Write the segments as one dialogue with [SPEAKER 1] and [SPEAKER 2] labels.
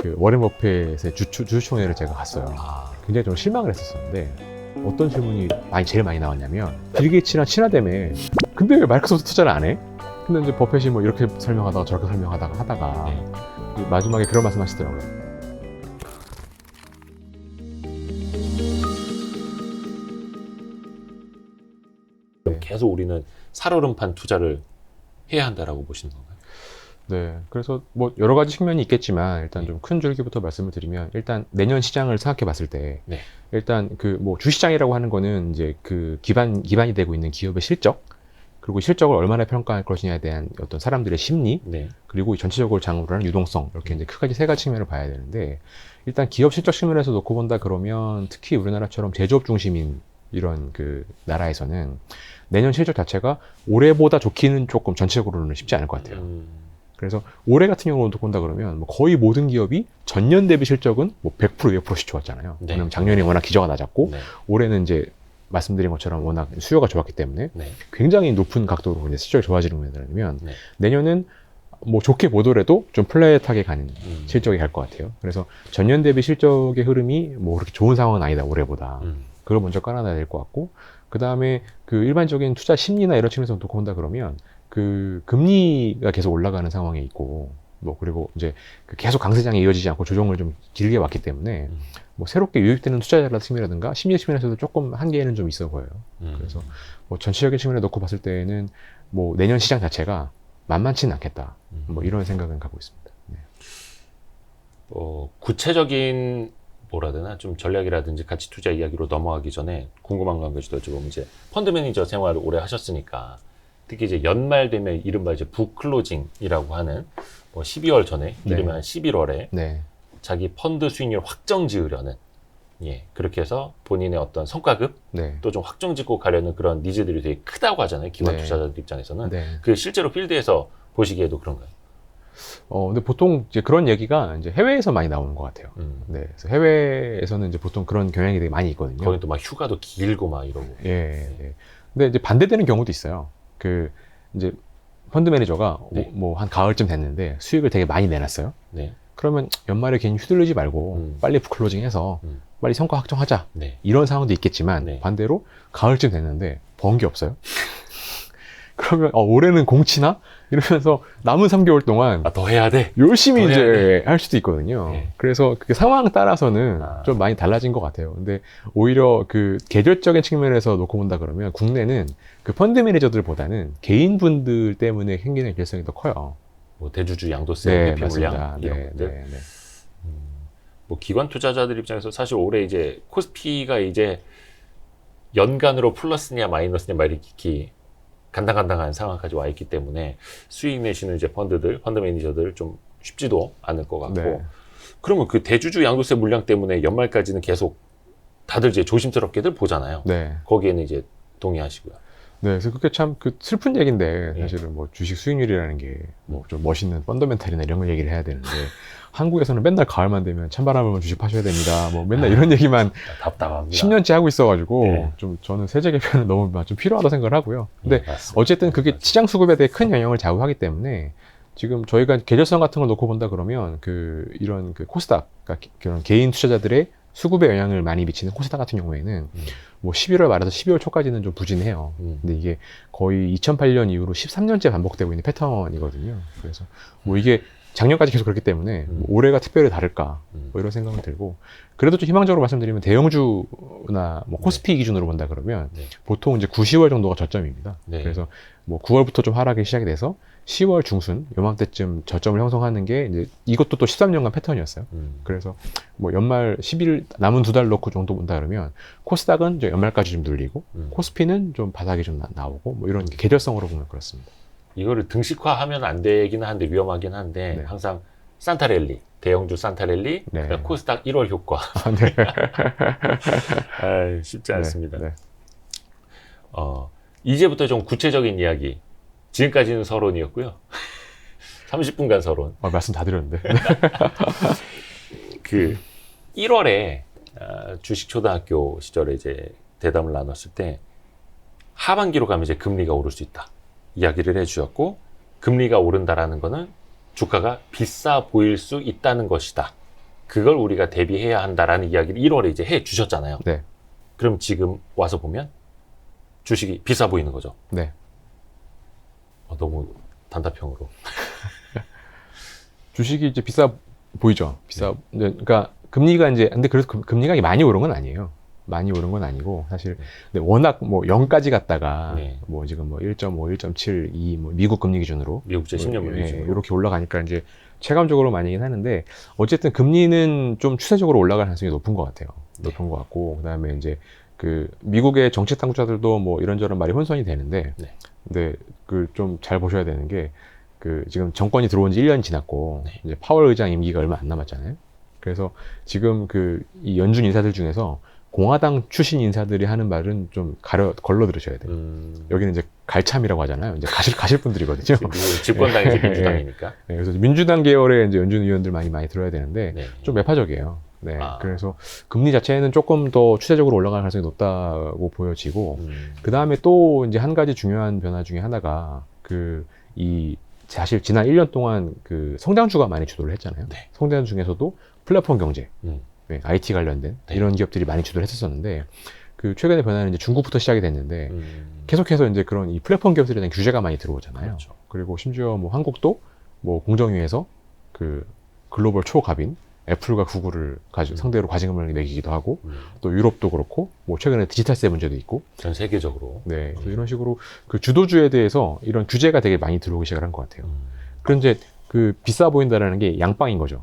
[SPEAKER 1] 그 워렌 버핏의 주주총회를 제가 갔어요. 굉장히 좀 실망을 했었었는데 어떤 질문이 제일 많이 나왔냐면 빌 게이츠랑 친하다며 근데 왜 마이크로소프트 투자를 안 해? 근데 이제 버핏이 뭐 이렇게 설명하다가 저렇게 설명하다가 하다가 그 마지막에 그런 말씀 하시더라고요.
[SPEAKER 2] 계속 우리는 살얼음판 투자를 해야 한다라고 보시는 건가요?
[SPEAKER 1] 네, 그래서 뭐 여러 가지 측면이 있겠지만 일단 좀 큰 줄기부터 말씀을 드리면 일단 내년 시장을 생각해 봤을 때
[SPEAKER 2] 네.
[SPEAKER 1] 일단 그 뭐 주시장이라고 하는 거는 이제 그 기반이 되고 있는 기업의 실적 그리고 실적을 얼마나 평가할 것이냐에 대한 어떤 사람들의 심리
[SPEAKER 2] 네.
[SPEAKER 1] 그리고 전체적으로 장으로 하는 유동성 이렇게 이제 크게 세 가지 측면을 봐야 되는데 일단 기업 실적 측면에서 놓고 본다 그러면 특히 우리나라처럼 제조업 중심인 이런 그 나라에서는 내년 실적 자체가 올해보다 좋기는 조금 전체적으로는 쉽지 않을 것 같아요. 그래서 올해 같은 경우로 놓고 본다 그러면 뭐 거의 모든 기업이 전년 대비 실적은 뭐 100% 200%씩 좋았잖아요.
[SPEAKER 2] 네.
[SPEAKER 1] 왜냐면 작년에 워낙 기저가 낮았고
[SPEAKER 2] 네.
[SPEAKER 1] 올해는 이제 말씀드린 것처럼 워낙 수요가 좋았기 때문에
[SPEAKER 2] 네.
[SPEAKER 1] 굉장히 높은 각도로 이제 실적이 좋아지는 거라면
[SPEAKER 2] 네.
[SPEAKER 1] 내년은 뭐 좋게 보더라도 좀 플랫하게 가는 실적이 갈 것 같아요. 그래서 전년 대비 실적의 흐름이 뭐 그렇게 좋은 상황은 아니다 올해보다. 그걸 먼저 깔아놔야 될 것 같고 그 다음에 그 일반적인 투자 심리나 이런 측면에서 놓고 본다 그러면 그 금리가 계속 올라가는 상황에 있고 뭐 그리고 이제 그 계속 강세장이 이어지지 않고 조정을 좀 길게 왔기 때문에 뭐 새롭게 유입되는 투자자라는 측면이라든가 심리 측면에서도 조금 한계는 좀 있어 보여요. 그래서 뭐 전체적인 측면에 놓고 봤을 때는 뭐 내년 시장 자체가 만만치는 않겠다. 뭐 이런 생각은 갖고 있습니다. 네.
[SPEAKER 2] 구체적인 뭐라 해야 되나 좀 전략이라든지 가치 투자 이야기로 넘어가기 전에 궁금한 거 한 가지 더 여쭤보면 이제 펀드 매니저 생활을 오래 하셨으니까 특히 이제 연말 되면 이른바 이제 북클로징이라고 하는 뭐 12월 전에
[SPEAKER 1] 네.
[SPEAKER 2] 이르면 한 11월에
[SPEAKER 1] 네.
[SPEAKER 2] 자기 펀드 수익률 확정 지으려는 그렇게 해서 본인의 어떤 성과급
[SPEAKER 1] 네.
[SPEAKER 2] 또 좀 확정 짓고 가려는 그런 니즈들이 되게 크다고 하잖아요. 기관
[SPEAKER 1] 네.
[SPEAKER 2] 투자자들 입장에서는.
[SPEAKER 1] 네.
[SPEAKER 2] 그 실제로 필드에서 보시기에도 그런가요?
[SPEAKER 1] 근데 보통 이제 그런 얘기가 이제 해외에서 많이 나오는 것 같아요. 네. 그래서 해외에서는 이제 보통 그런 경향이 되게 많이 있거든요.
[SPEAKER 2] 거기 또 막 휴가도 길고 막 이러고.
[SPEAKER 1] 예, 예. 근데 이제 반대되는 경우도 있어요. 그 이제 펀드 매니저가
[SPEAKER 2] 네.
[SPEAKER 1] 뭐 한 가을쯤 됐는데 수익을 되게 많이 내놨어요.
[SPEAKER 2] 네.
[SPEAKER 1] 그러면 연말에 괜히 휘둘리지 말고 빨리 클로징해서 빨리 성과 확정하자.
[SPEAKER 2] 네.
[SPEAKER 1] 이런 상황도 있겠지만
[SPEAKER 2] 네.
[SPEAKER 1] 반대로 가을쯤 됐는데 번 게 없어요. 그러면 올해는 공치나? 이러면서 남은 3개월 동안
[SPEAKER 2] 더 해야 돼?
[SPEAKER 1] 열심히
[SPEAKER 2] 더 해야
[SPEAKER 1] 이제 할 수도 있거든요.
[SPEAKER 2] 네.
[SPEAKER 1] 그래서 그 상황 따라서는 좀 많이 달라진 것 같아요. 근데 오히려 그 계절적인 측면에서 놓고 본다 그러면 국내는 그 펀드 매니저들보다는 개인분들 때문에 생기는 결성이 더 커요.
[SPEAKER 2] 뭐 대주주 양도세,
[SPEAKER 1] 네,
[SPEAKER 2] 회피 물량
[SPEAKER 1] 맞습니다.
[SPEAKER 2] 이런
[SPEAKER 1] 네,
[SPEAKER 2] 것들.
[SPEAKER 1] 네, 네.
[SPEAKER 2] 뭐 기관 투자자들 입장에서 사실 올해 이제 코스피가 이제 연간으로 플러스냐 마이너스냐 막 이렇게 간당간당한 상황까지 와 있기 때문에 수익 내시는 이제 펀드 매니저들 좀 쉽지도 않을 것 같고.
[SPEAKER 1] 네.
[SPEAKER 2] 그러면 그 대주주 양도세 물량 때문에 연말까지는 계속 다들 이제 조심스럽게들 보잖아요.
[SPEAKER 1] 네.
[SPEAKER 2] 거기에는 이제 동의하시고요.
[SPEAKER 1] 네, 그래서 그게 참 그 슬픈 얘기인데
[SPEAKER 2] 네.
[SPEAKER 1] 사실은 뭐 주식 수익률이라는 게 뭐 좀 멋있는 펀더멘탈이나 이런 걸 얘기를 해야 되는데 한국에서는 맨날 가을만 되면 찬바람 불면 주식 파셔야 됩니다. 뭐 맨날 이런 얘기만
[SPEAKER 2] 답답합니다.
[SPEAKER 1] 10년째 하고 있어가지고
[SPEAKER 2] 네.
[SPEAKER 1] 좀 저는 세제 개편은 너무 좀 필요하다고 생각을 하고요. 근데
[SPEAKER 2] 맞습니다.
[SPEAKER 1] 어쨌든 그게 시장 수급에 대해 큰 영향을 좌우하기 때문에 지금 저희가 계절성 같은 걸 놓고 본다 그러면 그 이런 그 코스닥, 그러니까 그런 개인 투자자들의 수급에 영향을 많이 미치는 코스닥 같은 경우에는 뭐 11월 말에서 12월 초까지는 좀 부진해요. 근데 이게 거의 2008년 이후로 13년째 반복되고 있는 패턴이거든요. 그래서 뭐 이게 작년까지 계속 그렇기 때문에 뭐 올해가 특별히 다를까 뭐 이런 생각은 들고 그래도 좀 희망적으로 말씀드리면 대형주나 뭐 코스피 기준으로 본다 그러면
[SPEAKER 2] 네.
[SPEAKER 1] 보통 이제 9, 10월 정도가 저점입니다.
[SPEAKER 2] 네.
[SPEAKER 1] 그래서 뭐 9월부터 좀 하락이 시작이 돼서 10월 중순 요맘때쯤 저점을 형성하는 게 이제 이것도 또 13년간 패턴이었어요. 그래서 뭐 연말 10일 남은 2달 넣고 정도 본다 그러면 코스닥은 이제 연말까지 좀 눌리고 코스피는 좀 바닥이 좀 나오고 뭐 이런 계절성으로 보면 그렇습니다.
[SPEAKER 2] 이거를 등식화하면 안 되긴 하는데 위험하긴 한데
[SPEAKER 1] 네.
[SPEAKER 2] 항상 산타랠리, 대형주 산타랠리,
[SPEAKER 1] 네.
[SPEAKER 2] 그다음 코스닥 1월 효과.
[SPEAKER 1] 네.
[SPEAKER 2] 쉽지 않습니다.
[SPEAKER 1] 네.
[SPEAKER 2] 이제부터 좀 구체적인 이야기. 지금까지는 서론이었고요. 30분간 서론.
[SPEAKER 1] 말씀 다 드렸는데.
[SPEAKER 2] 그 1월에 주식초등학교 시절에 이제 대담을 나눴을 때 하반기로 가면 이제 금리가 오를 수 있다. 이야기를 해주셨고 금리가 오른다라는 거는 주가가 비싸 보일 수 있다는 것이다. 그걸 우리가 대비해야 한다라는 이야기를 1월에 이제 해 주셨잖아요.
[SPEAKER 1] 네.
[SPEAKER 2] 그럼 지금 와서 보면 주식이 비싸 보이는 거죠.
[SPEAKER 1] 네.
[SPEAKER 2] 너무 단답형으로.
[SPEAKER 1] 주식이 이제 비싸 보이죠. 그러니까 금리가 이제 근데 그래서 금리가 많이 오른 건 아니에요. 많이 오른 건 아니고 사실 근데 워낙 뭐 0까지 갔다가
[SPEAKER 2] 네.
[SPEAKER 1] 뭐 지금 뭐 1.5, 1.7, 2 뭐 미국 금리 기준으로
[SPEAKER 2] 미국제 10년물 기준으로.
[SPEAKER 1] 이렇게 올라가니까 이제 체감적으로 많이긴 하는데 어쨌든 금리는 좀 추세적으로 올라갈 가능성이 높은 것 같아요. 높은 것 같고 그다음에 이제 그 미국의 정책 당국자들도 뭐 이런저런 말이 혼선이 되는데
[SPEAKER 2] 네.
[SPEAKER 1] 근데 그 좀 잘 보셔야 되는 게 그 지금 정권이 들어온 지 1년 지났고
[SPEAKER 2] 네.
[SPEAKER 1] 이제 파월 의장 임기가 얼마 안 남았잖아요. 그래서 지금 그 이 연준 인사들 중에서 공화당 출신 인사들이 하는 말은 좀 걸러 들으셔야 돼요. 여기는 이제 갈참이라고 하잖아요. 이제 가실 분들이거든요.
[SPEAKER 2] 미국 집권당이 이제 민주당이니까.
[SPEAKER 1] 네, 그래서 민주당 계열의 이제 연준 의원들 많이 들어야 되는데
[SPEAKER 2] 네.
[SPEAKER 1] 좀 매파적이에요. 네,
[SPEAKER 2] 아.
[SPEAKER 1] 그래서 금리 자체는 조금 더 추세적으로 올라갈 가능성이 높다고 보여지고 그 다음에 또 이제 한 가지 중요한 변화 중에 하나가 사실 지난 1년 동안 그 성장주가 많이 주도를 했잖아요.
[SPEAKER 2] 네.
[SPEAKER 1] 성장주 중에서도 플랫폼 경제, 네, IT 관련된
[SPEAKER 2] 네.
[SPEAKER 1] 이런 기업들이 많이 주도를 했었는데 그 최근의 변화는 이제 중국부터 시작이 됐는데 계속해서 이제 그런 이 플랫폼 기업들에 대한 규제가 많이 들어오잖아요.
[SPEAKER 2] 그렇죠.
[SPEAKER 1] 그리고 심지어 뭐 한국도 뭐 공정위에서 그 글로벌 초갑인 애플과 구글을 상대로 과징금을 매기기도 하고 또 유럽도 그렇고 뭐 최근에 디지털세 문제도 있고
[SPEAKER 2] 전 세계적으로.
[SPEAKER 1] 네, 그래서 이런 식으로 그 주도주에 대해서 이런 규제가 되게 많이 들어오기 시작을 한 것 같아요. 그런데 그 비싸 보인다라는 게 양빵인 거죠.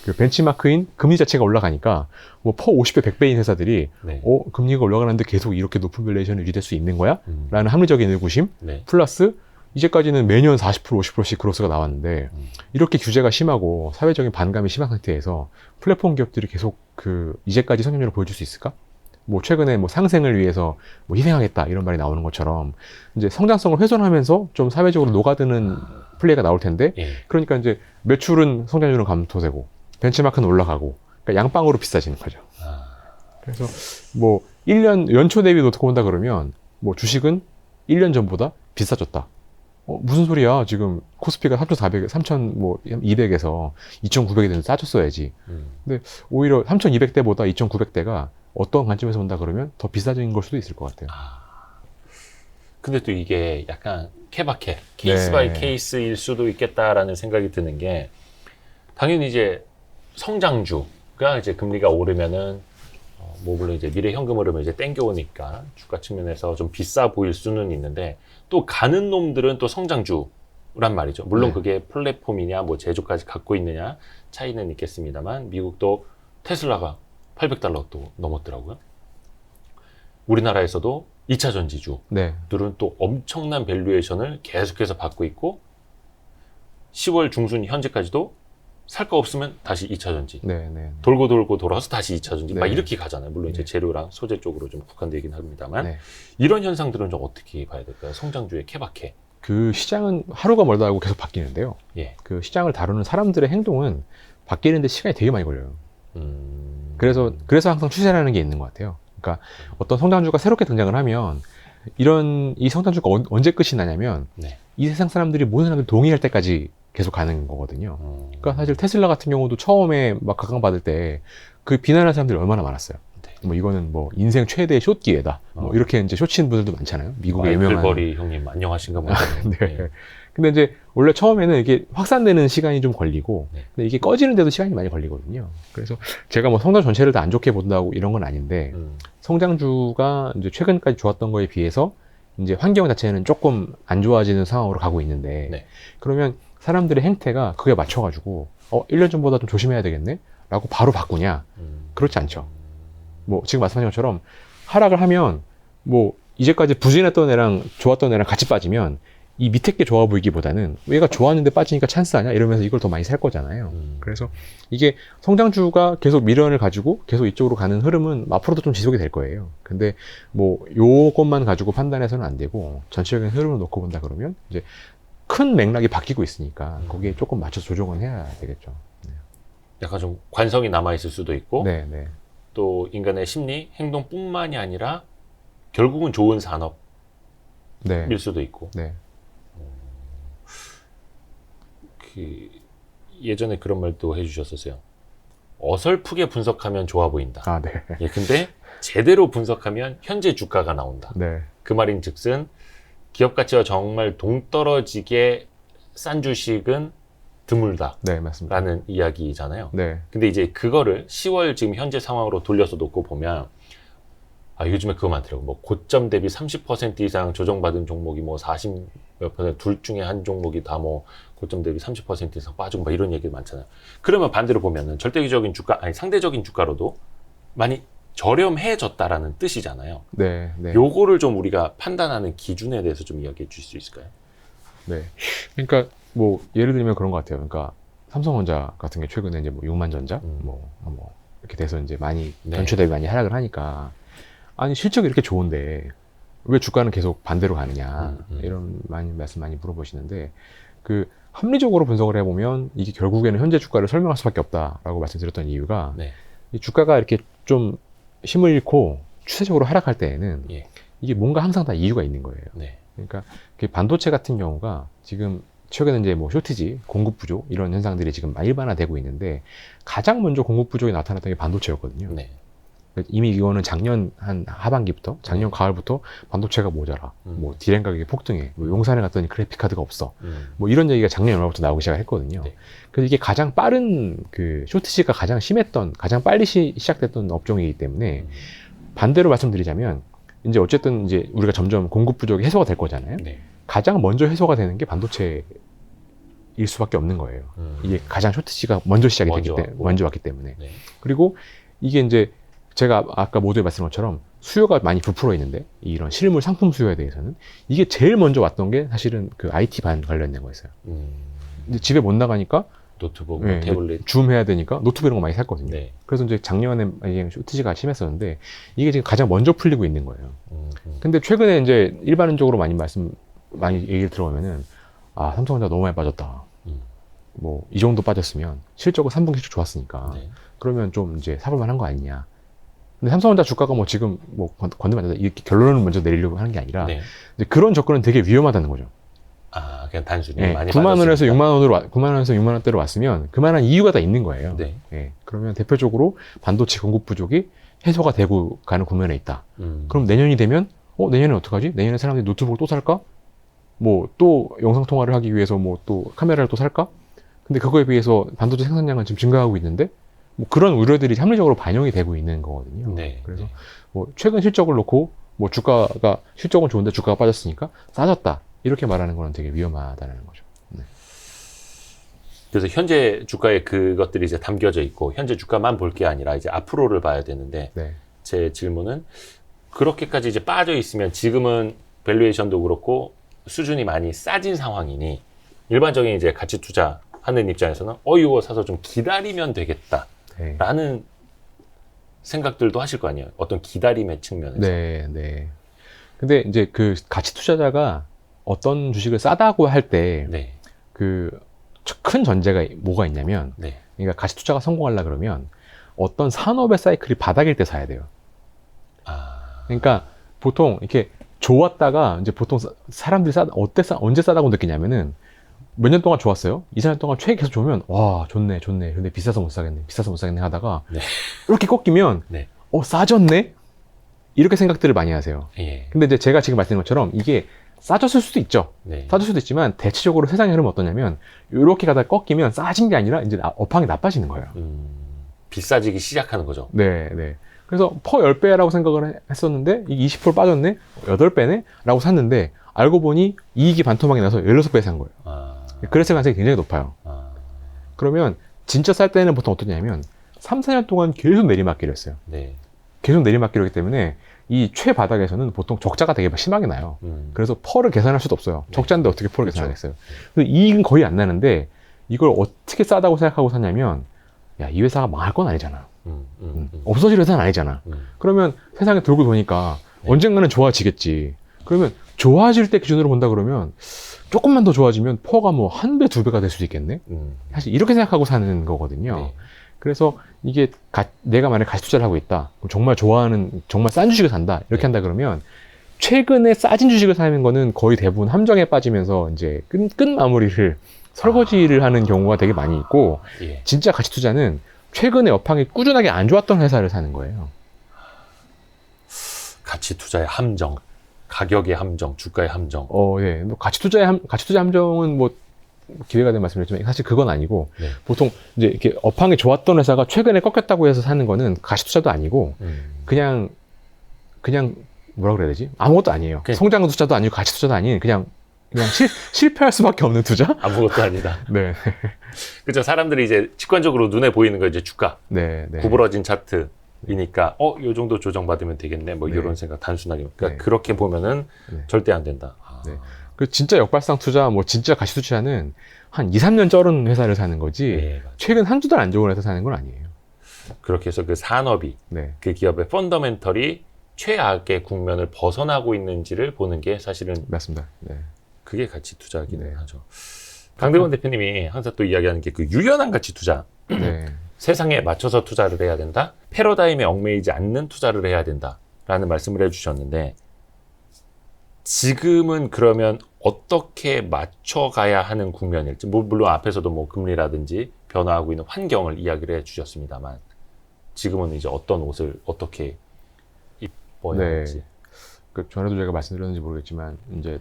[SPEAKER 1] 그 벤치마크인 금리 자체가 올라가니까 뭐 퍼 50배, 100배인 회사들이
[SPEAKER 2] 네.
[SPEAKER 1] 금리가 올라가는데 계속 이렇게 높은 밸류에이션을 유지될 수 있는 거야? 라는 합리적인 의구심
[SPEAKER 2] 네.
[SPEAKER 1] 플러스 이제까지는 매년 40%, 50%씩 그로스가 나왔는데 이렇게 규제가 심하고 사회적인 반감이 심한 상태에서 플랫폼 기업들이 계속 그 이제까지 성장률을 보여줄 수 있을까? 뭐 최근에 뭐 상생을 위해서 뭐 희생하겠다 이런 말이 나오는 것처럼 이제 성장성을 훼손하면서 좀 사회적으로 녹아드는 플레이가 나올 텐데
[SPEAKER 2] 예.
[SPEAKER 1] 그러니까 이제 매출은 성장률은 감소되고 벤치마크는 올라가고 그러니까 양빵으로 비싸지는 거죠. 그래서 뭐 1년 연초 대비 놓고 본다 그러면 뭐 주식은 1년 전보다 비싸졌다. 무슨 소리야? 지금 코스피가 3,200에서 2,900이 되는 싸졌어야지. 근데 오히려 3,200대보다 2,900대가 어떤 관점에서 본다 그러면 더 비싸진 걸 수도 있을 것 같아요.
[SPEAKER 2] 근데 또 이게 약간 케바케, 케이스
[SPEAKER 1] 네.
[SPEAKER 2] 바이 케이스일 수도 있겠다라는 생각이 드는 게 당연히 이제 성장주가 이제 금리가 오르면은 뭐 물론 이제 미래 현금 흐름을 이제 땡겨오니까 주가 측면에서 좀 비싸 보일 수는 있는데 또 가는 놈들은 또 성장주란 말이죠. 물론
[SPEAKER 1] 네.
[SPEAKER 2] 그게 플랫폼이냐 뭐 제조까지 갖고 있느냐 차이는 있겠습니다만 미국도 테슬라가 $800 또 넘었더라고요. 우리나라에서도 2차 전지주들은
[SPEAKER 1] 네.
[SPEAKER 2] 또 엄청난 밸류에이션을 계속해서 받고 있고 10월 중순 현재까지도 살 거 없으면 다시 2차 전지
[SPEAKER 1] 네. 네.
[SPEAKER 2] 돌고 돌아서 다시 2차 전지
[SPEAKER 1] 네.
[SPEAKER 2] 막 이렇게 가잖아요. 물론 이제
[SPEAKER 1] 네.
[SPEAKER 2] 재료랑 소재 쪽으로 좀 국한되긴 합니다만
[SPEAKER 1] 네.
[SPEAKER 2] 이런 현상들은 좀 어떻게 봐야 될까요? 성장주의 케바케.
[SPEAKER 1] 그 시장은 하루가 멀다 하고 계속 바뀌는데요.
[SPEAKER 2] 예.
[SPEAKER 1] 그 시장을 다루는 사람들의 행동은 바뀌는데 시간이 되게 많이 걸려요. 그래서 항상 추세라는 게 있는 것 같아요. 그러니까 어떤 성장주가 새롭게 등장을 하면 이 성장주가 언제 끝이 나냐면
[SPEAKER 2] 네.
[SPEAKER 1] 이 세상 사람들이 모든 사람들이 동의할 때까지 계속 가는 거거든요. 그러니까 사실 테슬라 같은 경우도 처음에 막 각광받을 때 그 비난하는 사람들이 얼마나 많았어요.
[SPEAKER 2] 네.
[SPEAKER 1] 뭐 이거는 뭐 인생 최대의 숏 기회다. 뭐 이렇게 이제 숏치는 분들도 많잖아요. 미국의 유명한.
[SPEAKER 2] 마이클버리 형님 안녕하신가 모르겠네요.
[SPEAKER 1] 네. 근데 이제 원래 처음에는 이게 확산되는 시간이 좀 걸리고
[SPEAKER 2] 네.
[SPEAKER 1] 근데 이게 꺼지는데도 시간이 많이 걸리거든요. 그래서 제가 뭐 성장 전체를 다 안 좋게 본다고 이런 건 아닌데 성장주가 이제 최근까지 좋았던 거에 비해서 이제 환경 자체는 조금 안 좋아지는 상황으로 가고 있는데
[SPEAKER 2] 네.
[SPEAKER 1] 그러면 사람들의 행태가 그게 맞춰가지고 1년 전보다 좀 조심해야 되겠네? 라고 바로 바꾸냐? 그렇지 않죠. 뭐 지금 말씀하신 것처럼 하락을 하면 뭐 이제까지 부진했던 애랑 좋았던 애랑 같이 빠지면 이 밑에 게 좋아 보이기보다는 얘가 좋았는데 빠지니까 찬스 아니야? 이러면서 이걸 더 많이 살 거잖아요. 그래서 이게 성장주가 계속 미련을 가지고 계속 이쪽으로 가는 흐름은 앞으로도 좀 지속이 될 거예요. 근데 뭐 요것만 가지고 판단해서는 안 되고 전체적인 흐름을 놓고 본다 그러면 이제 큰 맥락이 바뀌고 있으니까 거기에 조금 맞춰 조정은 해야 되겠죠. 네.
[SPEAKER 2] 약간 좀 관성이 남아있을 수도 있고
[SPEAKER 1] 네, 네.
[SPEAKER 2] 또 인간의 심리, 행동뿐만이 아니라 결국은 좋은 산업일
[SPEAKER 1] 네.
[SPEAKER 2] 수도 있고
[SPEAKER 1] 네.
[SPEAKER 2] 예전에 그런 말도 해주셨었어요. 어설프게 분석하면 좋아 보인다.
[SPEAKER 1] 아, 네.
[SPEAKER 2] 예, 근데 제대로 분석하면 현재 주가가 나온다.
[SPEAKER 1] 네.
[SPEAKER 2] 그 말인즉슨 기업 가치와 정말 동떨어지게 싼 주식은 드물다라는
[SPEAKER 1] 네, 맞습니다.
[SPEAKER 2] 이야기잖아요.
[SPEAKER 1] 네.
[SPEAKER 2] 근데 이제 그거를 10월 지금 현재 상황으로 돌려서 놓고 보면 요즘에 그거 많더라고. 뭐 고점 대비 30% 이상 조정받은 종목이 뭐 40몇 %, 둘 중에 한 종목이 다 뭐 고점 대비 30% 이상 빠지고 막 이런 얘기 많잖아요. 그러면 반대로 보면은 절대적인 주가, 아니 상대적인 주가로도 많이 저렴해졌다라는 뜻이잖아요.
[SPEAKER 1] 네. 네.
[SPEAKER 2] 요거를 좀 우리가 판단하는 기준에 대해서 좀 이야기해 주실 수 있을까요?
[SPEAKER 1] 네. 그러니까 뭐 예를 들면 그런 것 같아요. 그러니까 삼성전자 같은 게 최근에 이제 뭐 6만 전자 뭐 이렇게 돼서 이제 많이
[SPEAKER 2] 네.
[SPEAKER 1] 전체 대비 많이 하락을 하니까 아니 실적이 이렇게 좋은데 왜 주가는 계속 반대로 가느냐 이런 말씀 많이 물어보시는데 그 합리적으로 분석을 해보면 이게 결국에는 현재 주가를 설명할 수밖에 없다라고 말씀드렸던 이유가
[SPEAKER 2] 네.
[SPEAKER 1] 이 주가가 이렇게 좀 힘을 잃고 추세적으로 하락할 때에는
[SPEAKER 2] 예.
[SPEAKER 1] 이게 뭔가 항상 다 이유가 있는 거예요.
[SPEAKER 2] 네.
[SPEAKER 1] 그러니까 그 반도체 같은 경우가 지금 최근에 이제 뭐 쇼티지, 공급 부족 이런 현상들이 지금 일반화되고 있는데 가장 먼저 공급 부족이 나타났던 게 반도체였거든요.
[SPEAKER 2] 네.
[SPEAKER 1] 이미 이거는 작년 한 하반기부터, 작년 가을부터 반도체가 모자라, 뭐 디램 가격이 폭등해, 뭐 용산에 갔더니 그래픽 카드가 없어, 뭐 이런 얘기가 작년 연말부터 나오기 시작했거든요.
[SPEAKER 2] 네.
[SPEAKER 1] 그래서 이게 가장 빠른 그 쇼티지가 가장 심했던, 가장 빨리 시작됐던 업종이기 때문에 반대로 말씀드리자면 이제 어쨌든 이제 우리가 점점 공급 부족이 해소가 될 거잖아요.
[SPEAKER 2] 네.
[SPEAKER 1] 가장 먼저 해소가 되는 게 반도체일 수밖에 없는 거예요. 이게 가장 쇼티지가 먼저 시작이 먼저 왔기 때문에.
[SPEAKER 2] 네.
[SPEAKER 1] 그리고 이게 이제 제가 아까 모두에 말씀한 것처럼 수요가 많이 부풀어 있는데 이런 실물 상품 수요에 대해서는 이게 제일 먼저 왔던 게 사실은 그 IT 반 관련된 거였어요. 근데 집에 못 나가니까
[SPEAKER 2] 노트북,
[SPEAKER 1] 네,
[SPEAKER 2] 태블릿,
[SPEAKER 1] 줌 해야 되니까 노트북 이런 거 많이 샀거든요.
[SPEAKER 2] 네.
[SPEAKER 1] 그래서 이제 작년에 쇼티지가 심했었는데 이게 지금 가장 먼저 풀리고 있는 거예요. 근데 최근에 이제 일반적으로 많이 얘기를 들어보면은 삼성전자 너무 많이 빠졌다. 뭐 이 정도 빠졌으면 실적은 3분기 실적 좋았으니까
[SPEAKER 2] 네.
[SPEAKER 1] 그러면 좀 이제 사볼 만한 거 아니냐. 근데 삼성전자 주가가 뭐 지금 뭐 건드면 안 된다 이렇게 결론을 먼저 내리려고 하는 게 아니라
[SPEAKER 2] 네.
[SPEAKER 1] 이제 그런 접근은 되게 위험하다는 거죠.
[SPEAKER 2] 그냥 단순히
[SPEAKER 1] 네,
[SPEAKER 2] 많이
[SPEAKER 1] 9만 원에서
[SPEAKER 2] 빠졌으니까.
[SPEAKER 1] 9만 원에서 6만 원대로 왔으면 그만한 이유가 다 있는 거예요.
[SPEAKER 2] 네.
[SPEAKER 1] 예, 그러면 대표적으로 반도체 공급 부족이 해소가 되고 가는 국면에 있다. 그럼 내년이 되면 내년에 어떡하지? 내년에 사람들이 노트북을 또 살까? 뭐 또 영상 통화를 하기 위해서 뭐 또 카메라를 또 살까? 근데 그거에 비해서 반도체 생산량은 지금 증가하고 있는데 뭐 그런 우려들이 합리적으로 반영이 되고 있는 거거든요.
[SPEAKER 2] 네.
[SPEAKER 1] 그래서
[SPEAKER 2] 네.
[SPEAKER 1] 뭐 최근 실적을 놓고 뭐 주가가 실적은 좋은데 주가가 빠졌으니까 싸졌다 이렇게 말하는 거는 되게 위험하다는 거죠. 네.
[SPEAKER 2] 그래서 현재 주가에 그것들이 이제 담겨져 있고 현재 주가만 볼 게 아니라 이제 앞으로를 봐야 되는데
[SPEAKER 1] 네.
[SPEAKER 2] 제 질문은 그렇게까지 이제 빠져 있으면 지금은 밸류에이션도 그렇고 수준이 많이 싸진 상황이니 일반적인 이제 가치 투자하는 입장에서는 이거 사서 좀 기다리면 되겠다라는
[SPEAKER 1] 네.
[SPEAKER 2] 생각들도 하실 거 아니에요. 어떤 기다림의 측면에서.
[SPEAKER 1] 네, 네. 근데 이제 그 가치 투자자가 어떤 주식을 싸다고 할 때
[SPEAKER 2] 네.
[SPEAKER 1] 그 큰 전제가 뭐가 있냐면
[SPEAKER 2] 네.
[SPEAKER 1] 그러니까 가치 투자가 성공하려 그러면 어떤 산업의 사이클이 바닥일 때 사야 돼요. 그러니까 보통 이렇게 좋았다가 이제 보통 사람들이 언제 싸다고 느끼냐면은 몇 년 동안 좋았어요. 2, 4년 동안 최애 계속 좋으면 와 좋네. 근데 비싸서 못 사겠네 하다가
[SPEAKER 2] 네.
[SPEAKER 1] 이렇게 꺾이면
[SPEAKER 2] 네.
[SPEAKER 1] 싸졌네? 이렇게 생각들을 많이 하세요.
[SPEAKER 2] 예.
[SPEAKER 1] 근데 이제 제가 지금 말씀드린 것처럼 이게 싸졌을 수도 있죠.
[SPEAKER 2] 네.
[SPEAKER 1] 싸질 수도 있지만 대체적으로 세상의 흐름은 어떠냐면 이렇게 가다 꺾이면 싸진 게 아니라 이제 업황이 나빠지는 거예요.
[SPEAKER 2] 비싸지기 시작하는 거죠.
[SPEAKER 1] 네, 네. 그래서 퍼 10배라고 생각을 했었는데 이게 20% 빠졌네? 8배네? 라고 샀는데 알고 보니 이익이 반토막이 나서 16배 산 거예요. 그랬을 가능성이 굉장히 높아요. 그러면 진짜 쌀 때는 보통 어떠냐면 3, 4년 동안 계속 내리막기를 했어요.
[SPEAKER 2] 네.
[SPEAKER 1] 계속 내리막기를 하기 때문에 이 최바닥에서는 보통 적자가 되게 심하게 나요. 그래서 펄을 계산할 수도 없어요.
[SPEAKER 2] 네.
[SPEAKER 1] 적자인데 어떻게 펄을
[SPEAKER 2] 그렇죠.
[SPEAKER 1] 계산하겠어요. 그래서 이익은 거의 안 나는데 이걸 어떻게 싸다고 생각하고 사냐면 이 회사가 망할 건 아니잖아. 없어질 회사는 아니잖아. 그러면 세상에 돌고 도니까
[SPEAKER 2] 네.
[SPEAKER 1] 언젠가는 좋아지겠지. 그러면 좋아질 때 기준으로 본다 그러면 조금만 더 좋아지면 퍼가 뭐 1배, 2배가 될 수도 있겠네? 사실 이렇게 생각하고 사는 거거든요.
[SPEAKER 2] 네.
[SPEAKER 1] 그래서 이게 내가 만약에 가치 투자를 하고 있다. 그럼 정말 좋아하는, 정말 싼 주식을 산다. 이렇게
[SPEAKER 2] 네.
[SPEAKER 1] 한다 그러면 최근에 싸진 주식을 사는 거는 거의 대부분 함정에 빠지면서 이제 끝 마무리를 설거지를 하는 경우가 되게 많이 있고
[SPEAKER 2] 예.
[SPEAKER 1] 진짜 가치 투자는 최근에 업황이 꾸준하게 안 좋았던 회사를 사는 거예요.
[SPEAKER 2] 가치 투자의 함정, 가격의 함정, 주가의 함정.
[SPEAKER 1] 예. 뭐 가치 투자 함정은 뭐 기회가 된 말씀이었지만 사실 그건 아니고
[SPEAKER 2] 네.
[SPEAKER 1] 보통 이제 이렇게 업황이 좋았던 회사가 최근에 꺾였다고 해서 사는 거는 가치 투자도 아니고 그냥 뭐라 그래야 되지? 아무것도 아니에요. 성장 투자도 아니고 가치 투자도 아닌 그냥 실패할 수밖에 없는 투자?
[SPEAKER 2] 아무것도 아니다.
[SPEAKER 1] 네.
[SPEAKER 2] 그죠. 사람들이 이제 직관적으로 눈에 보이는 거 이제 주가,
[SPEAKER 1] 네.
[SPEAKER 2] 구부러진 차트이니까 요 정도 조정받으면 되겠네. 뭐
[SPEAKER 1] 네.
[SPEAKER 2] 이런 생각 단순하게. 그러니까
[SPEAKER 1] 네.
[SPEAKER 2] 그렇게 보면은
[SPEAKER 1] 네.
[SPEAKER 2] 절대 안 된다.
[SPEAKER 1] 네. 그 진짜 역발상 투자, 뭐 진짜 가치 투자는 한 2, 3년 쩔은 회사를 사는 거지
[SPEAKER 2] 네,
[SPEAKER 1] 최근 한두 달 안 좋은 회사 사는 건 아니에요.
[SPEAKER 2] 그렇게 해서 그 산업이
[SPEAKER 1] 네.
[SPEAKER 2] 그 기업의 펀더멘털이 최악의 국면을 벗어나고 있는지를 보는 게 사실은
[SPEAKER 1] 맞습니다. 네.
[SPEAKER 2] 그게 가치 투자기는
[SPEAKER 1] 네.
[SPEAKER 2] 하죠. 강대건 대표님이 항상 또 이야기하는 게 그 유연한 가치 투자.
[SPEAKER 1] 네.
[SPEAKER 2] 세상에 맞춰서 투자를 해야 된다. 패러다임에 얽매이지 않는 투자를 해야 된다라는 말씀을 해주셨는데 지금은 그러면 어떻게 맞춰가야 하는 국면일지, 물론 앞에서도 뭐 금리라든지 변화하고 있는 환경을 이야기를 해주셨습니다만 지금은 이제 어떤 옷을 어떻게 입어야
[SPEAKER 1] 네.
[SPEAKER 2] 할지.
[SPEAKER 1] 그 전에도 제가 말씀드렸는지 모르겠지만 이제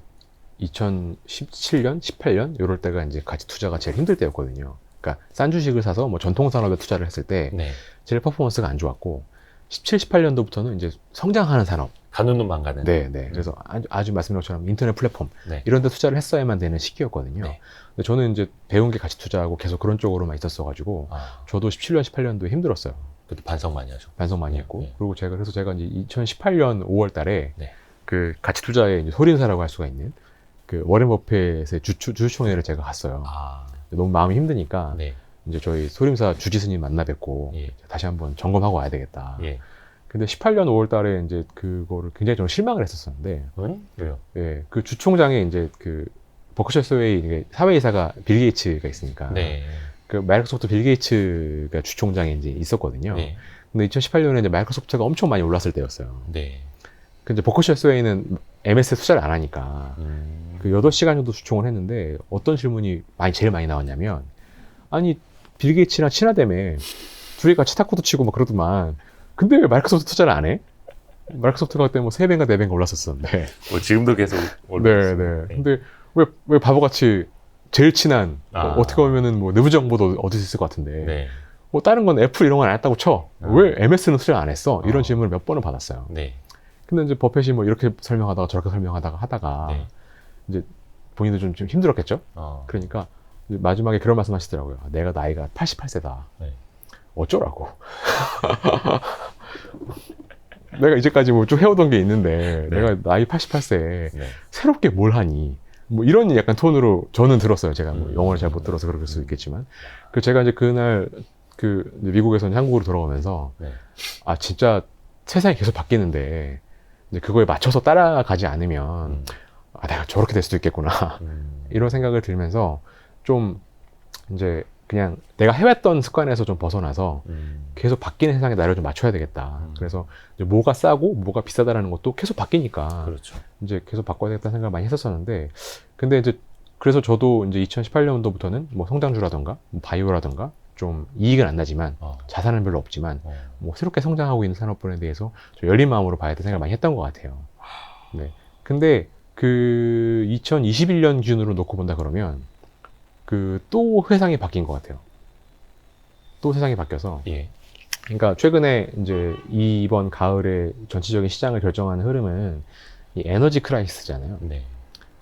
[SPEAKER 1] 2017년, 18년 이럴 때가 이제 가치 투자가 제일 힘들 때였거든요. 그러니까 싼 주식을 사서 뭐 전통 산업에 투자를 했을 때
[SPEAKER 2] 네.
[SPEAKER 1] 제일 퍼포먼스가 안 좋았고 17, 18년도부터는 이제 성장하는 산업.
[SPEAKER 2] 가는 눈만 가는.
[SPEAKER 1] 네. 그래서 아주 말씀드린 것처럼 인터넷 플랫폼
[SPEAKER 2] 네.
[SPEAKER 1] 이런 데 투자를 했어야만 되는 시기였거든요.
[SPEAKER 2] 네.
[SPEAKER 1] 근데 저는 이제 배운 게 가치 투자하고 계속 그런 쪽으로만 있었어가지고 저도 17년, 18년도에 힘들었어요.
[SPEAKER 2] 그때 반성 많이 하죠.
[SPEAKER 1] 반성 많이
[SPEAKER 2] 네,
[SPEAKER 1] 했고
[SPEAKER 2] 네.
[SPEAKER 1] 그리고 그래서 제가 이제 2018년 5월 달에
[SPEAKER 2] 네.
[SPEAKER 1] 그 가치 투자의 이제 소림사라고 할 수가 있는 그 워렌 버핏의 주주총회를 제가 갔어요. 너무 마음이 힘드니까
[SPEAKER 2] 네.
[SPEAKER 1] 이제 저희 소림사 주지스님 만나 뵙고
[SPEAKER 2] 예.
[SPEAKER 1] 다시 한번 점검하고 와야 되겠다.
[SPEAKER 2] 예.
[SPEAKER 1] 근데 18년 5월 달에 이제 그거를 굉장히 좀 실망을 했었었는데
[SPEAKER 2] 왜요?
[SPEAKER 1] 예, 그 주총장에 이제 그 버크셔 소웨이 사회이사가 빌 게이츠가 있으니까
[SPEAKER 2] 네.
[SPEAKER 1] 그 마이크로소프트 빌 게이츠가 주총장에 이제 있었거든요.
[SPEAKER 2] 네.
[SPEAKER 1] 근데 2018년에 이제 마이크로소프트가 엄청 많이 올랐을 때였어요.
[SPEAKER 2] 네.
[SPEAKER 1] 근데 버크셔 소웨이는 MS에 투자를 안 하니까 그 8시간 정도 주총을 했는데 어떤 질문이 제일 많이 나왔냐면 아니 빌 게이츠랑 친하다며 둘이 같이 탁구도 치고 막 그러더만 근데 왜 마이크로소프트 투자를 안 해? 마이크로소프트가 그때 뭐 3배인가 4배인가 올랐었었는데
[SPEAKER 2] 뭐 지금도 계속 올라가고
[SPEAKER 1] 네.
[SPEAKER 2] 있습니다.
[SPEAKER 1] 근데 왜 바보같이 제일 친한 어떻게 보면은 뭐 내부 정보도 얻을 수 있을 것 같은데
[SPEAKER 2] 네.
[SPEAKER 1] 뭐 다른 건 애플 이런 건 안 했다고 쳐. 왜 MS는 투자를 안 했어? 이런 질문을 몇 번을 받았어요.
[SPEAKER 2] 네.
[SPEAKER 1] 근데 이제 버핏이 뭐 이렇게 설명하다가 저렇게 설명하다가 하다가
[SPEAKER 2] 네.
[SPEAKER 1] 이제 본인도 좀 힘들었겠죠? 그러니까 이제 마지막에 그런 말씀 하시더라고요. 내가 나이가 88세다.
[SPEAKER 2] 네.
[SPEAKER 1] 어쩌라고. 내가 이제까지 뭐 쭉 해오던 게 있는데
[SPEAKER 2] 네.
[SPEAKER 1] 내가 나이 88세에
[SPEAKER 2] 네.
[SPEAKER 1] 새롭게 뭘 하니. 뭐 이런 약간 톤으로 저는 들었어요. 제가 뭐 영어를 잘 못 들어서 그럴 수 있겠지만. 그 제가 이제 그날 그 미국에서 한국으로 돌아오면서
[SPEAKER 2] 네.
[SPEAKER 1] 아 진짜 세상이 계속 바뀌는데 이제 그거에 맞춰서 따라가지 않으면 아 내가 저렇게 될 수도 있겠구나 이런 생각을 들면서 좀 이제 그냥 내가 해왔던 습관에서 좀 벗어나서 계속 바뀌는 세상에 나를 좀 맞춰야 되겠다. 그래서 이제 뭐가 싸고 뭐가 비싸다라는 것도 계속 바뀌니까
[SPEAKER 2] 그렇죠.
[SPEAKER 1] 이제 계속 바꿔야 되겠다는 생각을 많이 했었었는데 근데 이제 그래서 저도 이제 2018년도부터는 뭐 성장주라던가 뭐 바이오라던가 좀 이익은 안 나지만 자산은 별로 없지만 뭐 새롭게 성장하고 있는 산업군에 대해서 좀 열린 마음으로 봐야 될 생각을 많이 했던 것 같아요. 네. 근데 그 2021년 기준으로 놓고 본다 그러면 그 또 세상이 바뀐 것 같아요. 또 세상이 바뀌어서.
[SPEAKER 2] 예.
[SPEAKER 1] 그러니까 최근에 이제 이번 가을에 전체적인 시장을 결정하는 흐름은 이 에너지 크라이시스잖아요.
[SPEAKER 2] 네.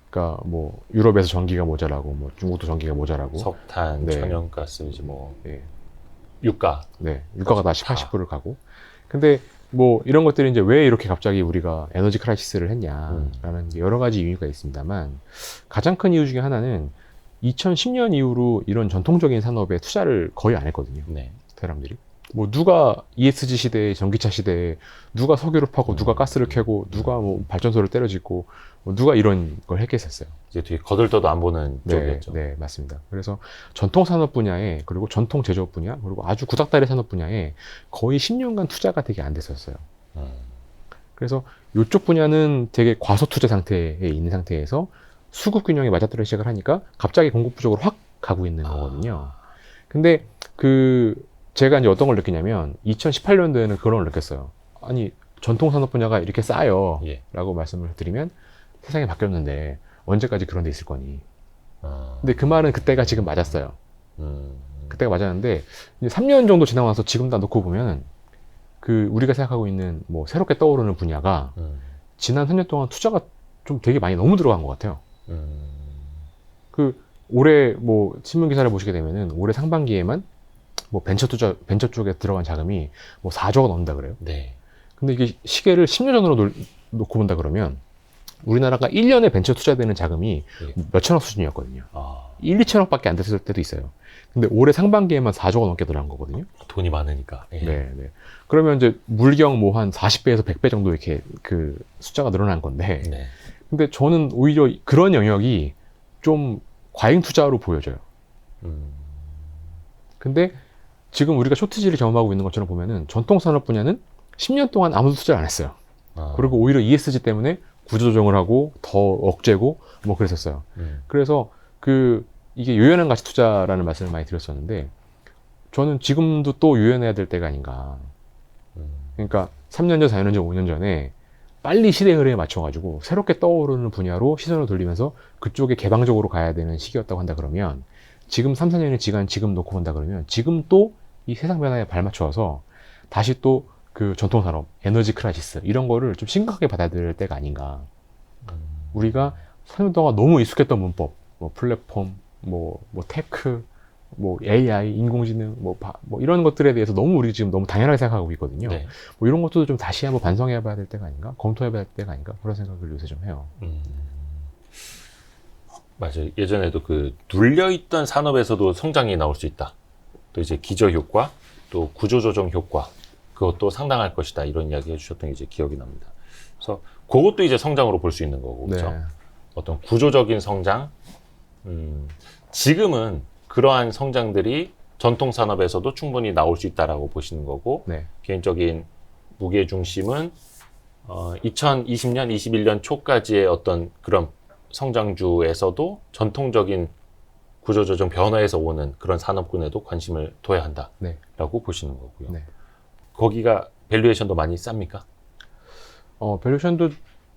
[SPEAKER 1] 그러니까 뭐 유럽에서 전기가 모자라고 뭐 중국도 전기가 모자라고
[SPEAKER 2] 석탄,
[SPEAKER 1] 네.
[SPEAKER 2] 천연가스, 이제 뭐
[SPEAKER 1] 네.
[SPEAKER 2] 유가.
[SPEAKER 1] 네, 유가가 다시 80불을 가고. 근데 뭐 이런 것들이 이제 왜 이렇게 갑자기 우리가 에너지 크라이시스를 했냐라는 여러 가지 이유가 있습니다만 가장 큰 이유 중에 하나는 2010년 이후로 이런 전통적인 산업에 투자를 거의 안 했거든요.
[SPEAKER 2] 네.
[SPEAKER 1] 사람들이. 뭐 누가 ESG 시대에 전기차 시대에 누가 석유를 파고 누가 가스를 캐고 누가 뭐 발전소를 때려짓고 뭐 누가 이런 걸 했겠었어요.
[SPEAKER 2] 이제 뒤에 거들떠도 안 보는 쪽이었죠.
[SPEAKER 1] 네, 맞습니다. 그래서 전통 산업 분야에 그리고 전통 제조업 분야 그리고 아주 구닥다리 산업 분야에 거의 10년간 투자가 되게 안 됐었어요. 그래서 이쪽 분야는 되게 과소 투자 상태에 있는 상태에서 수급 균형이 맞아떨어지기 시작을 하니까 갑자기 공급 부족으로 확 가고 있는 거거든요. 근데 그 제가 이제 어떤 걸 느끼냐면 2018년도에는 그런 걸 느꼈어요. 아니 전통산업 분야가 이렇게 싸요
[SPEAKER 2] 예.
[SPEAKER 1] 라고 말씀을 드리면 세상이 바뀌었는데 언제까지 그런 데 있을 거니.
[SPEAKER 2] 아,
[SPEAKER 1] 근데 그 말은 그때가 지금 맞았어요.
[SPEAKER 2] 음,
[SPEAKER 1] 그때가 맞았는데 이제 3년 정도 지나고 나서 지금 다 놓고 보면 그 우리가 생각하고 있는 뭐 새롭게 떠오르는 분야가 지난 3년 동안 투자가 좀 되게 많이 너무 들어간 것 같아요.
[SPEAKER 2] 음,
[SPEAKER 1] 그 올해 뭐 신문 기사를 보시게 되면은 올해 상반기에만 뭐 벤처 쪽에 들어간 자금이 뭐 4조가 넘는다 그래요.
[SPEAKER 2] 네.
[SPEAKER 1] 근데 이게 시계를 10년 전으로 놓고 본다 그러면 우리나라가 1년에 벤처 투자되는 자금이
[SPEAKER 2] 예.
[SPEAKER 1] 몇천억 수준이었거든요.
[SPEAKER 2] 아,
[SPEAKER 1] 1, 2천억밖에 안 됐을 때도 있어요. 근데 올해 상반기에만 4조가 넘게 들어간 거거든요.
[SPEAKER 2] 돈이 많으니까. 예.
[SPEAKER 1] 네, 네. 그러면 이제 물경 뭐 한 40배에서 100배 정도 이렇게 그 숫자가 늘어난 건데,
[SPEAKER 2] 네.
[SPEAKER 1] 근데 저는 오히려 그런 영역이 좀 과잉 투자로 보여져요.
[SPEAKER 2] 음,
[SPEAKER 1] 근데 지금 우리가 쇼트지를 경험하고 있는 것처럼 보면은 전통 산업 분야는 10년 동안 아무도 투자를 안 했어요.
[SPEAKER 2] 아,
[SPEAKER 1] 그리고 오히려 ESG 때문에 구조조정을 하고 더 억제고 뭐 그랬었어요. 그래서 그 이게 유연한 가치 투자라는 말씀을 많이 드렸었는데 저는 지금도 또 유연해야 될 때가 아닌가.
[SPEAKER 2] 음,
[SPEAKER 1] 그러니까 3년 전, 4년 전, 5년 전에 빨리 시대 흐름에 맞춰가지고 새롭게 떠오르는 분야로 시선을 돌리면서 그쪽에 개방적으로 가야 되는 시기였다고 한다 그러면 지금 3, 4년의 시간 지금 놓고 본다 그러면 지금 또 이 세상 변화에 발맞춰서 다시 또 그 전통산업, 에너지 크라이시스 이런 거를 좀 심각하게 받아들일 때가 아닌가. 우리가 3년 동안 너무 익숙했던 문법, 뭐 플랫폼, 뭐 테크, 뭐 AI, 인공지능, 뭐 이런 것들에 대해서 너무 우리 지금 너무 당연하게 생각하고 있거든요.
[SPEAKER 2] 네.
[SPEAKER 1] 뭐 이런 것도 좀 다시 한번 반성해봐야 될 때가 아닌가, 검토해봐야 될 때가 아닌가 그런 생각을 요새 좀 해요.
[SPEAKER 2] 맞아요. 예전에도 그 눌려있던 산업에서도 성장이 나올 수 있다. 또 이제 기저 효과, 또 구조조정 효과, 그것도 상당할 것이다. 이런 이야기 해주셨던 게 이제 기억이 납니다. 그래서 그것도 이제 성장으로 볼 수 있는 거고, 그렇죠?
[SPEAKER 1] 네.
[SPEAKER 2] 어떤 구조적인 성장, 지금은 그러한 성장들이 전통 산업에서도 충분히 나올 수 있다라고 보시는 거고,
[SPEAKER 1] 네.
[SPEAKER 2] 개인적인 무게 중심은 2020년, 21년 초까지의 어떤 그런 성장주에서도 전통적인 구조조정 변화에서 오는 그런 산업군에도 관심을 둬야 한다라고
[SPEAKER 1] 네.
[SPEAKER 2] 보시는 거고요.
[SPEAKER 1] 네.
[SPEAKER 2] 거기가 밸류에이션도 많이 쌉니까?
[SPEAKER 1] 밸류션도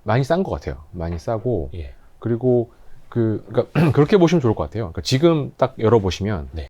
[SPEAKER 1] 많이 싼 것 같아요. 많이 싸고,
[SPEAKER 2] 예.
[SPEAKER 1] 그리고 그러니까 그렇게 보시면 좋을 것 같아요. 그러니까 지금 딱 열어보시면
[SPEAKER 2] 네.